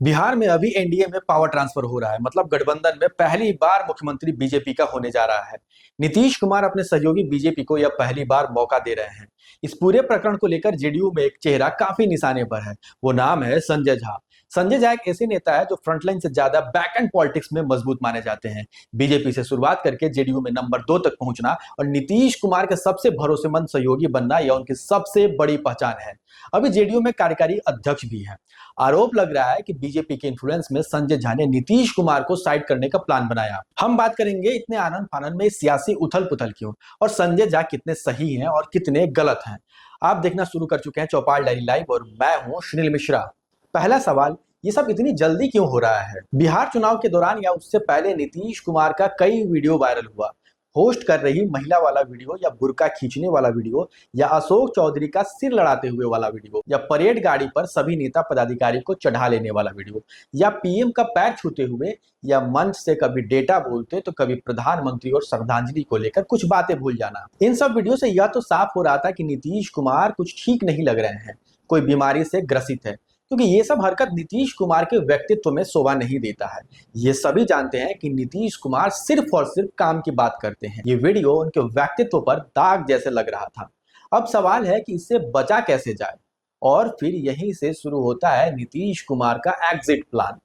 बिहार में अभी एनडीए में पावर ट्रांसफर हो रहा है। मतलब गठबंधन में पहली बार मुख्यमंत्री बीजेपी का होने जा रहा है। नीतीश कुमार अपने सहयोगी बीजेपी को यह पहली बार मौका दे रहे हैं। इस पूरे प्रकरण को लेकर जेडीयू में एक चेहरा काफी निशाने पर है। वो नाम है संजय झा। संजय झा एक ऐसे नेता है जो फ्रंटलाइन से ज्यादा बैक एंड पॉलिटिक्स में मजबूत माने जाते हैं। बीजेपी से शुरुआत करके जेडीयू में नंबर 2 तक पहुंचना और नीतीश कुमार के सबसे भरोसेमंद सहयोगी बनना यह उनकी सबसे बड़ी पहचान है। अभी जेडीयू में कार्यकारी अध्यक्ष भी है। आरोप लग रहा है कि बीजेपी के इन्फ्लुएंस में संजय झा ने नीतीश कुमार को साइड करने का प्लान बनाया। हम बात करेंगे इतने आनंद फानन में सियासी उथल पुथल क्यों और संजय झा कितने सही हैं और कितने गलत हैं। आप देखना शुरू कर चुके हैं चौपाल डायरी लाइव और मैं हूं सुनील मिश्रा। पहला सवाल, ये सब इतनी जल्दी क्यों हो रहा है? बिहार चुनाव के दौरान या उससे पहले नीतीश कुमार का कई वीडियो वायरल हुआ। होस्ट कर रही महिला वाला वीडियो या बुर्का खींचने वाला वीडियो या अशोक चौधरी का सिर लड़ाते हुए वाला वीडियो या परेड गाड़ी पर सभी नेता पदाधिकारी को चढ़ा लेने वाला वीडियो या पीएम का पैर छूते हुए या मंच से कभी डेटा बोलते तो कभी प्रधानमंत्री और श्रद्धांजलि को लेकर कुछ बातें भूल जाना। इन सब वीडियो से यह तो साफ हो रहा था कि नीतीश कुमार कुछ ठीक नहीं लग रहे हैं, कोई बीमारी से ग्रसित है, क्योंकि ये सब हरकत नीतीश कुमार के व्यक्तित्व में शोभा नहीं देता है। ये सभी जानते हैं कि नीतीश कुमार सिर्फ और सिर्फ काम की बात करते हैं। ये वीडियो उनके व्यक्तित्व पर दाग जैसे लग रहा था। अब सवाल है कि इससे बचा कैसे जाए, और फिर यहीं से शुरू होता है नीतीश कुमार का एग्जिट प्लान।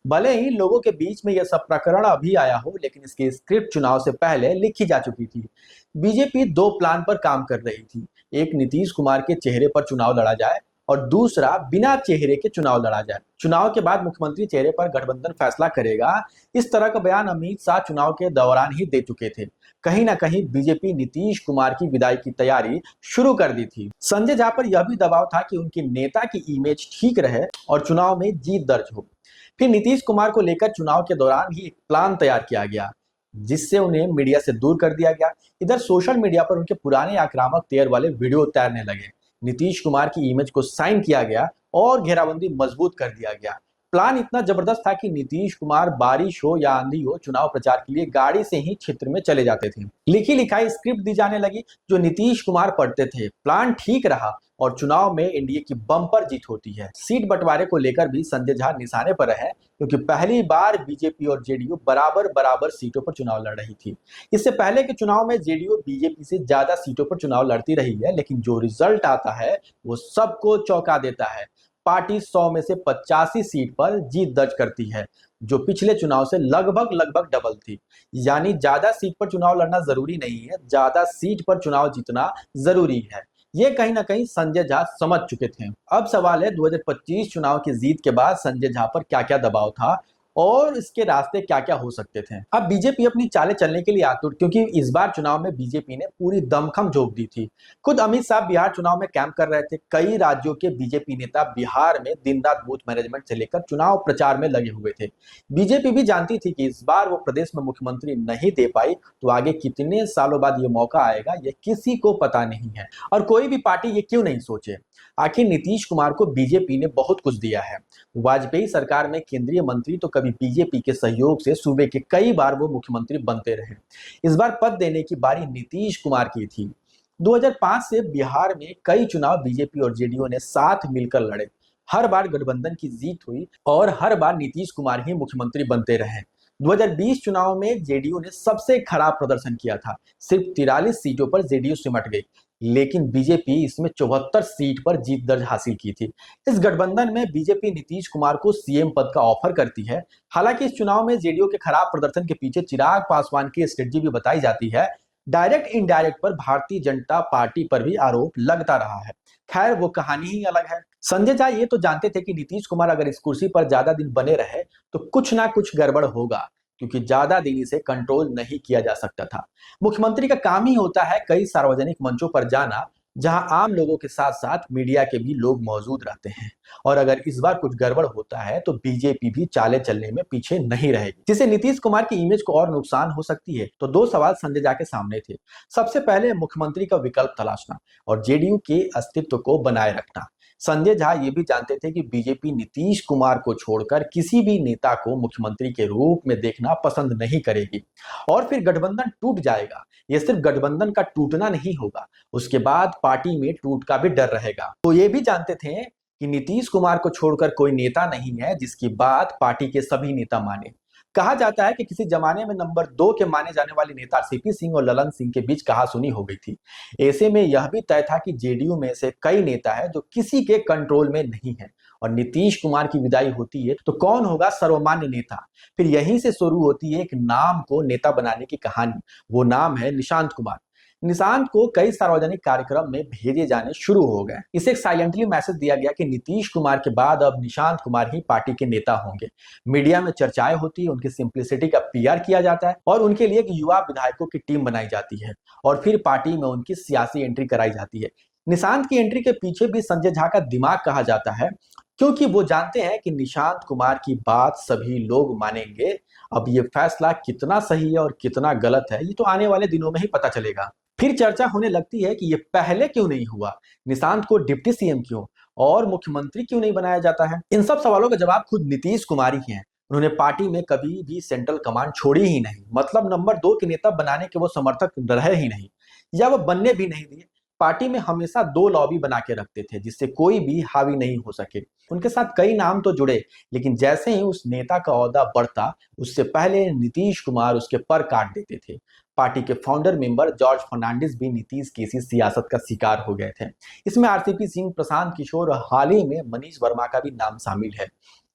भले ही लोगों के बीच में यह सब प्रकरण अभी आया हो, लेकिन इसकी स्क्रिप्ट चुनाव से पहले लिखी जा चुकी थी। बीजेपी दो प्लान पर काम कर रही थी। एक, नीतीश कुमार के चेहरे पर चुनाव लड़ा जाए और दूसरा, बिना चेहरे के चुनाव लड़ा जाए। चुनाव के बाद मुख्यमंत्री चेहरे पर गठबंधन फैसला करेगा, इस तरह का बयान अमित शाह चुनाव के दौरान ही दे चुके थे। कहीं ना कहीं बीजेपी नीतीश कुमार की विदाई की तैयारी शुरू कर दी थी। संजय झा पर यह भी दबाव था कि उनके नेता की इमेज ठीक रहे और चुनाव में जीत दर्ज हो। फिर नीतीश कुमार को लेकर चुनाव के दौरान ही एक प्लान तैयार किया गया, जिससे उन्हें मीडिया से दूर कर दिया गया। इधर सोशल मीडिया पर उनके पुराने आक्रामक तेयर वाले वीडियो तैरने लगे। नीतीश कुमार की इमेज को साइन किया गया और घेराबंदी मजबूत कर दिया गया। प्लान इतना जबरदस्त था कि नीतीश कुमार बारिश हो या आंधी हो, चुनाव प्रचार के लिए गाड़ी से ही क्षेत्र में चले जाते थे। लिखी लिखाई स्क्रिप्ट दी जाने लगी जो नीतीश कुमार पढ़ते थे। प्लान ठीक रहा और चुनाव में एनडीए की बम्पर जीत होती है। सीट बंटवारे को लेकर भी संजय झा निशाने पर रहे, क्योंकि पहली बार बीजेपी और जेडीयू बराबर बराबर सीटों पर चुनाव लड़ रही थी। इससे पहले के चुनाव में जेडीयू बीजेपी से ज्यादा सीटों पर चुनाव लड़ती रही है, लेकिन जो रिजल्ट आता है वो सबको चौंका देता है। पार्टी 100 में से 85 सीट पर जीत दर्ज करती है, जो पिछले चुनाव से लगभग लगभग डबल थी। यानी ज्यादा सीट पर चुनाव लड़ना जरूरी नहीं है, ज्यादा सीट पर चुनाव जीतना जरूरी है। ये कहीं ना कहीं संजय झा समझ चुके थे। अब सवाल है 2025 चुनाव की जीत के बाद संजय झा पर क्या क्या दबाव था और इसके रास्ते क्या क्या हो सकते थे। अब बीजेपी अपनी चालें चलने के लिए आतुर, क्योंकि इस बार चुनाव में बीजेपी ने पूरी दमखम झोंक दी थी। खुद अमित शाह बिहार चुनाव में कैंप कर रहे थे। कई राज्यों के बीजेपी नेता बिहार में दिन रात बूथ मैनेजमेंट से लेकर चुनाव प्रचार में लगे हुए थे। बीजेपी भी जानती थी कि इस बार वो प्रदेश में मुख्यमंत्री नहीं दे पाई तो आगे कितने सालों बाद ये मौका आएगा, ये किसी को पता नहीं है। और कोई भी पार्टी ये क्यों नहीं सोचे। आखिर नीतीश कुमार को बीजेपी ने बहुत कुछ दिया है। वाजपेयी सरकार में केंद्रीय मंत्री तो कभी बीजेपी के सहयोग से सूबे के कई बार वो मुख्यमंत्री बनते रहे। इस बार पद देने की बारी नीतीश कुमार की थी। 2005 से बिहार में कई चुनाव बीजेपी और जेडीयू ने साथ मिलकर लड़े। हर बार गठबंधन की जीत हुई और हर बार नीतीश कुमार ही मुख्यमंत्री बनते रहे। 2020 चुनाव में जेडीयू ने सबसे खराब प्रदर्शन किया था। सिर्फ 43 सीटों पर जेडीयू सिमट गई, लेकिन बीजेपी इसमें 74 सीट पर जीत दर्ज हासिल की थी। इस गठबंधन में बीजेपी नीतीश कुमार को सीएम पद का ऑफर करती है। हालांकि इस चुनाव में जेडीयू के खराब प्रदर्शन के पीछे चिराग पासवान की स्ट्रेटजी भी बताई जाती है। डायरेक्ट इनडायरेक्ट पर भारतीय जनता पार्टी पर भी आरोप लगता रहा है। खैर, वो कहानी ही अलग है। संजय झा ये तो जानते थे कि नीतीश कुमार अगर इस कुर्सी पर ज्यादा दिन बने रहे तो कुछ ना कुछ गड़बड़ होगा, क्योंकि ज्यादा दिन इसे कंट्रोल नहीं किया जा सकता था। मुख्यमंत्री का काम ही होता है कई सार्वजनिक मंचों पर जाना, जहां आम लोगों के साथ साथ मीडिया के भी लोग मौजूद रहते हैं। और अगर इस बार कुछ गड़बड़ होता है तो बीजेपी भी चाले चलने में पीछे नहीं रहेगी, जिससे नीतीश कुमार की इमेज को और नुकसान हो सकती है। तो दो सवाल संजय झा के सामने थे। सबसे पहले, मुख्यमंत्री का विकल्प तलाशना और जेडीयू के अस्तित्व को बनाए रखना। संजय झा ये भी जानते थे कि बीजेपी नीतीश कुमार को छोड़कर किसी भी नेता को मुख्यमंत्री के रूप में देखना पसंद नहीं करेगी। और फिर गठबंधन टूट जाएगा। यह सिर्फ गठबंधन का टूटना नहीं होगा, उसके बाद पार्टी में टूट का भी डर रहेगा। तो ये भी जानते थे कि नीतीश कुमार को छोड़कर कोई नेता नहीं है जिसकी बात पार्टी के सभी नेता माने। कहा जाता है कि किसी जमाने में नंबर 2 के माने जाने वाले नेता सीपी सिंह और ललन सिंह के बीच कहासुनी हो गई थी। ऐसे में यह भी तय था कि जेडीयू में से कई नेता है जो किसी के कंट्रोल में नहीं है, और नीतीश कुमार की विदाई होती है तो कौन होगा सर्वमान्य नेता। फिर यहीं से शुरू होती है एक नाम को नेता बनाने की कहानी। वो नाम है निशांत कुमार। निशांत को कई सार्वजनिक कार्यक्रम में भेजे जाने शुरू हो गए। इसे एक साइलेंटली मैसेज दिया गया कि नीतीश कुमार के बाद अब निशांत कुमार ही पार्टी के नेता होंगे। मीडिया में चर्चाएं होती है, उनकी सिंप्लिसिटी का पीआर किया जाता है और उनके लिए एक युवा विधायकों की टीम बनाई जाती है और फिर पार्टी में उनकी सियासी एंट्री कराई जाती है। निशांत की एंट्री के पीछे भी संजय झा का दिमाग कहा जाता है, क्योंकि वो जानते हैं कि निशांत कुमार की बात सभी लोग मानेंगे। अब ये फैसला कितना सही है और कितना गलत है, ये तो आने वाले दिनों में ही पता चलेगा। फिर चर्चा होने लगती है कि ये पहले क्यों नहीं हुआ, निशांत को डिप्टी सीएम क्यों और मुख्यमंत्री क्यों नहीं बनाया जाता है। इन सब सवालों का जवाब खुद नीतीश कुमार ही हैं। उन्होंने पार्टी में कभी भी सेंट्रल कमांड छोड़ी ही नहीं, मतलब नंबर 2 के नेता बनाने के वो समर्थक रहे ही नहीं या वो बनने भी नहीं दिए। पार्टी में हमेशा 2 लॉबी बना के रखते थे जिससे कोई भी हावी नहीं हो सके। उनके साथ कई नाम तो जुड़े, लेकिन जैसे ही उस नेता का ओहदा बढ़ता उससे पहले नीतीश कुमार उसके पर काट देते थे। पार्टी के फाउंडर मेंबर जॉर्ज फर्नांडिस भी नीतीश की इसी सियासत का शिकार हो गए थे। इसमें आरसीपी सिंह, प्रशांत किशोर और हाल ही में मनीष वर्मा का भी नाम शामिल है।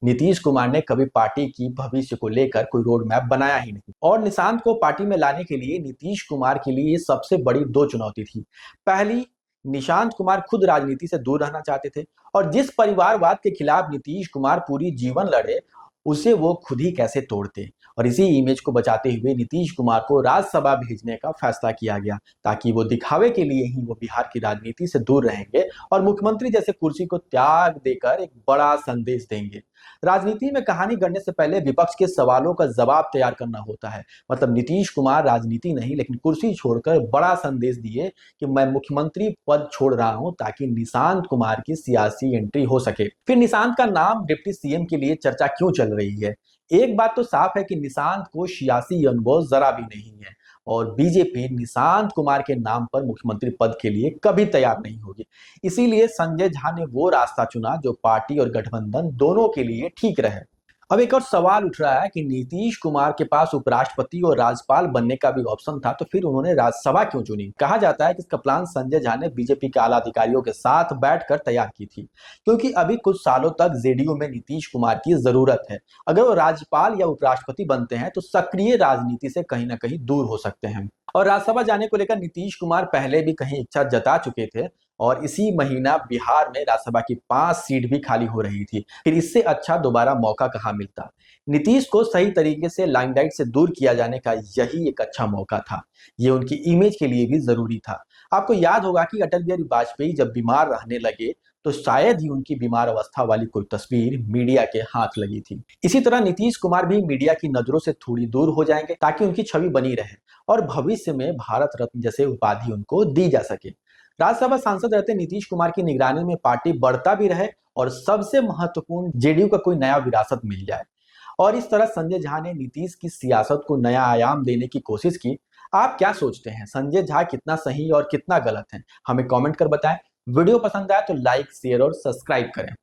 नीतीश कुमार ने कभी पार्टी की भविष्य को लेकर कोई रोड मैप बनाया ही नहीं, और निशांत को पार्टी में लाने के लिए नीतीश कुमार के लिए सबसे बड़ी 2 चुनौती थी। पहली, निशांत कुमार खुद राजनीति से दूर रहना चाहते थे, और जिस परिवारवाद के खिलाफ नीतीश कुमार पूरी जीवन लड़े उसे वो खुद ही कैसे तोड़ते। और इसी इमेज को बचाते हुए नीतीश कुमार को राज्यसभा भेजने का फैसला किया गया, ताकि वो दिखावे के लिए ही वो बिहार की राजनीति से दूर रहेंगे और मुख्यमंत्री जैसे कुर्सी को त्याग देकर एक बड़ा संदेश देंगे। राजनीति में कहानी गढ़ने से पहले विपक्ष के सवालों का जवाब तैयार करना होता है। मतलब नीतीश कुमार राजनीति नहीं लेकिन कुर्सी छोड़कर बड़ा संदेश दिए कि मैं मुख्यमंत्री पद छोड़ रहा हूं ताकि निशांत कुमार की सियासी एंट्री हो सके। फिर निशांत का नाम डिप्टी सीएम के लिए चर्चा क्यों चल रही है। एक बात तो साफ है कि निशांत को सियासी अनुभव जरा भी नहीं है, और बीजेपी निशांत कुमार के नाम पर मुख्यमंत्री पद के लिए कभी तैयार नहीं होगी। इसीलिए संजय झा ने वो रास्ता चुना जो पार्टी और गठबंधन दोनों के लिए ठीक रहे। अब एक और सवाल उठ रहा है कि नीतीश कुमार के पास उपराष्ट्रपति और राज्यपाल बनने का भी ऑप्शन था, तो फिर उन्होंने राज्यसभा क्यों चुनी। कहा जाता है कि इसका प्लान संजय झा ने बीजेपी के आला अधिकारियों के साथ बैठकर तैयार की थी, क्योंकि अभी कुछ सालों तक जेडीयू में नीतीश कुमार की जरूरत है। अगर वो राज्यपाल या उपराष्ट्रपति बनते हैं तो सक्रिय राजनीति से कहीं ना कहीं दूर हो सकते हैं। और राज्यसभा जाने को लेकर नीतीश कुमार पहले भी कहीं इच्छा जता चुके थे, और इसी महीना बिहार में राज्यसभा की 5 सीट भी खाली हो रही थी। फिर इससे अच्छा दोबारा मौका कहाँ मिलता। नीतीश को सही तरीके से लाइमलाइट से दूर किया जाने का यही एक अच्छा मौका था। ये उनकी इमेज के लिए भी जरूरी था। आपको याद होगा कि अटल बिहारी वाजपेयी जब बीमार रहने लगे तो शायद ही उनकी बीमार अवस्था वाली कोई तस्वीर मीडिया के हाथ लगी थी। इसी तरह नीतीश कुमार भी मीडिया की नजरों से थोड़ी दूर हो जाएंगे ताकि उनकी छवि बनी रहे और भविष्य में भारत रत्न जैसे उपाधि उनको दी जा सके। राज्यसभा सांसद रहते नीतीश कुमार की निगरानी में पार्टी बढ़ता भी रहे, और सबसे महत्वपूर्ण जेडीयू का कोई नया विरासत मिल जाए। और इस तरह संजय झा ने नीतीश की सियासत को नया आयाम देने की कोशिश की। आप क्या सोचते हैं, संजय झा कितना सही और कितना गलत है? हमें कमेंट कर बताएं। वीडियो पसंद आया तो लाइक, शेयर और सब्सक्राइब करें।